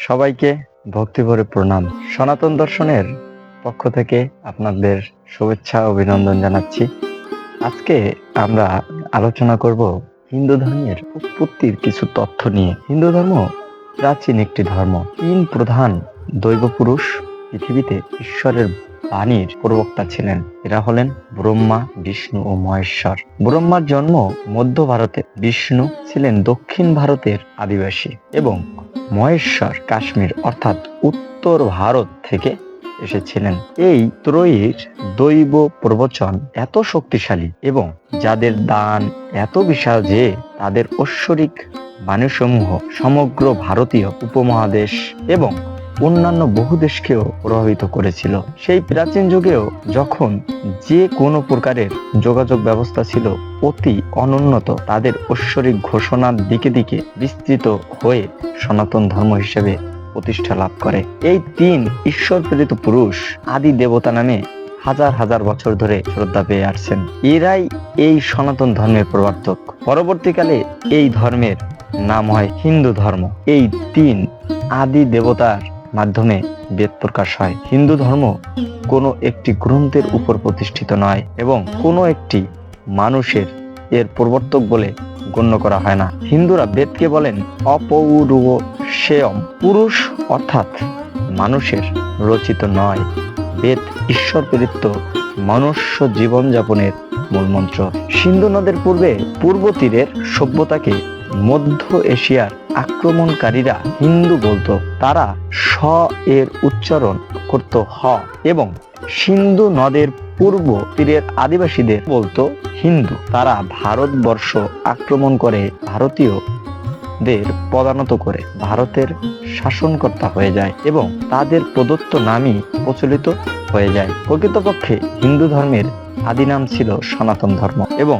সবাইকে ভক্তিভরে প্রণাম। সনাতন দর্শনের পক্ষ থেকে আপনাদের শুভেচ্ছা অভিনন্দন জানাচ্ছি। আজকে আমরা আলোচনা করব হিন্দু ধর্মের উৎপত্তির কিছু তথ্য নিয়ে। হিন্দু ধর্ম প্রাচীন একটি ধর্ম। 3 প্রধান দৈব পুরুষ পৃথিবীতে ঈশ্বরের বাণীর প্রবক্তা ছিলেন। এরা হলেন ব্রহ্মা, বিষ্ণু ও মহেশ্বর। ব্রহ্মার জন্ম মধ্য ভারতে, বিষ্ণু ছিলেন দক্ষিণ ভারতের আদিবাসী এবং মহেশ্বর কাশ্মীর অর্থাৎ উত্তর ভারত থেকে এসেছিলেন। এই ত্রয়ীর দৈব প্রবচন এত শক্তিশালী এবং যাদের দান এত বিশাল যে তাদের ঐশ্বরিক বাণীসমূহ সমগ্র ভারতীয় উপমহাদেশ এবং অন্যান্য বহু দেশকেও প্রভাবিত করেছিল। সেই প্রাচীন যুগেও যখন যে কোনো প্রকারের যোগাযোগ ব্যবস্থা ছিল অতি অনুন্নত, তাদের ঐশ্বরিক ঘোষণার দিকে দিকে বিস্তৃত হয়ে সনাতন ধর্ম হিসেবে প্রতিষ্ঠা লাভ করে। এই 3 ঈশ্বর প্রেরিত পুরুষ আদি দেবতা নামে হাজার হাজার বছর ধরে শ্রদ্ধা পেয়ে আসছেন। এরাই এই সনাতন ধর্মের প্রবর্তক। পরবর্তীকালে এই ধর্মের নাম হয় হিন্দু ধর্ম। এই 3 আদি দেবতার মাধ্যমে বেদ প্রকাশ হয়। হিন্দু ধর্ম কোনো একটি গ্রন্থের উপর প্রতিষ্ঠিত নয় এবং কোনো একটি মানুষের এর প্রবর্তক বলে গণ্য করা হয় না। হিন্দুরা বেদকে বলেন অপৌরুষেয়ম, পুরুষ অর্থাৎ মানুষের রচিত নয়। বেদ ঈশ্বর প্রেরিত মনুষ্য জীবনযাপনের মূলমন্ত্র। সিন্ধু নদের পূর্ব তীরের সভ্যতাকে মধ্য এশিয়ার আক্রমণকারীরা হিন্দু বলতো। তারা স এর উচ্চারণ করত হ এবং সিন্ধু নদের পূর্ব তীরের আদিবাসীদের বলতো হিন্দু। তারা ভারতবর্ষ আক্রমণ করে ভারতীয়দের পদানত করে ভারতের শাসনকর্তা হয়ে যায় এবং তাদের প্রদত্ত নামই প্রচলিত হয়ে যায়। প্রকৃতপক্ষে হিন্দু ধর্মের আদি নাম ছিল সনাতন ধর্ম এবং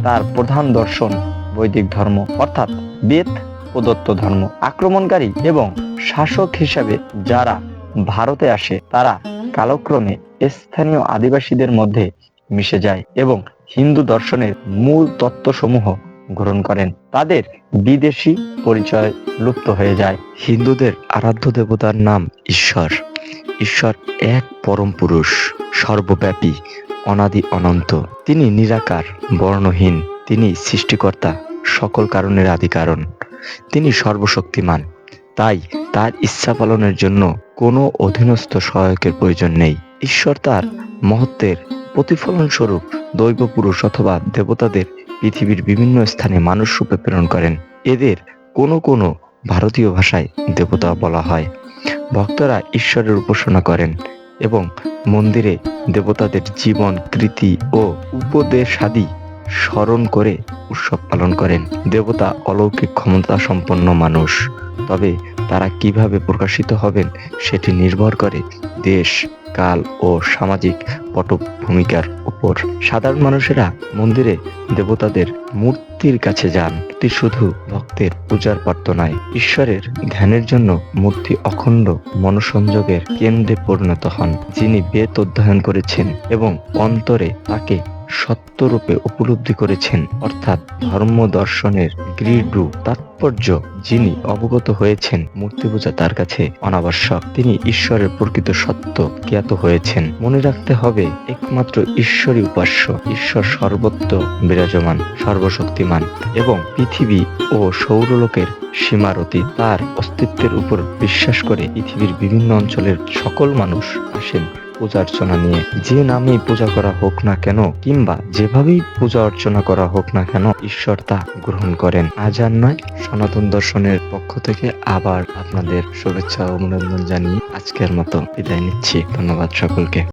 তার প্রধান দর্শন বৈদিক ধর্ম অর্থাৎ বেদ প্রদত্ত ধর্ম। আক্রমণকারী এবং শাসক হিসাবে যারা ভারতে আসে তারা কালক্রমে স্থানীয় আদিবাসীদের মধ্যে মিশে যায় এবং হিন্দু দর্শনের মূল তত্ত্বসমূহ গ্রহণ করেন। তাদের বিদেশি পরিচয় লুপ্ত হয়ে যায়। হিন্দুদের আরাধ্য দেবতার নাম ঈশ্বর। ঈশ্বর এক পরম পুরুষ, সর্বব্যাপী, অনাদি অনন্ত। তিনি নিরাকার, বর্ণহীন। তিনি সৃষ্টিকর্তা, সকল কারণের আদি কারণ। তিনি সর্বশক্তিমান। তাই তার ইচ্ছা পালনের জন্য কোনো অধীনস্থ সহায়কের প্রয়োজন নেই। ঈশ্বর তার মহত্বের প্রতিফলন স্বরূপ দৈব পুরুষ অথবা দেবতাদের পৃথিবীর বিভিন্ন স্থানে মানুষ রূপে প্রেরণ করেন। এদের কোনো কোনো ভারতীয় ভাষায় দেবতা বলা হয়। ভক্তরা ঈশ্বরের উপাসনা করেন এবং মন্দিরে দেবতাদের জীবন, কৃতি ও উপদেশাদি স্মরণ করে উৎসব পালন করেন। দেবতা অলৌকিক ক্ষমতা সম্পন্ন মানুষ, তবে তারা কিভাবে প্রকাশিত হবেন সেটি নির্ভর করে দেশ, কাল ও সামাজিক পটভূমিকার উপর। সাধারণ মানুষেরা মন্দিরে দেবতাদের মূর্তির কাছে যান। এটি শুধু ভক্তের পূজার পাত্র নয়, ঈশ্বরের ধ্যানের জন্য মূর্তি অখণ্ড মনোসংযোগের কেন্দ্রে পরিণত হন। যিনি বেদ অধ্যয়ন করেছেন এবং অন্তরে তাকে সত্যরূপে উপলব্ধি করেছেন অর্থাৎ ধর্ম দর্শনের গৃঢ় তাৎপর্য যিনি অবগত হয়েছেন, মূর্তি পূজা তার কাছে অনাবশ্যক। তিনি ঈশ্বরের প্রকৃত সত্য জ্ঞাত হয়েছেন। মনে রাখতে হবে, একমাত্র ঈশ্বরই উপাস্য। ঈশ্বর সর্বত্র বিরাজমান, সর্বশক্তিমান এবং পৃথিবী ও সৌরলোকের সীমারতি। তার অস্তিত্বের উপর বিশ্বাস করে পৃথিবীর বিভিন্ন অঞ্চলের সকল মানুষ আসেন পূজা অর্চনা নিয়ে। যে নামেই পূজা করা হোক না কেন কিংবা যেভাবেই পূজা অর্চনা করা হোক না কেন, ঈশ্বর তা গ্রহণ করেন। আজ আর নয়, সনাতন দর্শনের পক্ষ থেকে আবার আপনাদের শুভেচ্ছা ও অভিনন্দন জানিয়ে আজকের মতো বিদায় নিচ্ছি। ধন্যবাদ সকলকে।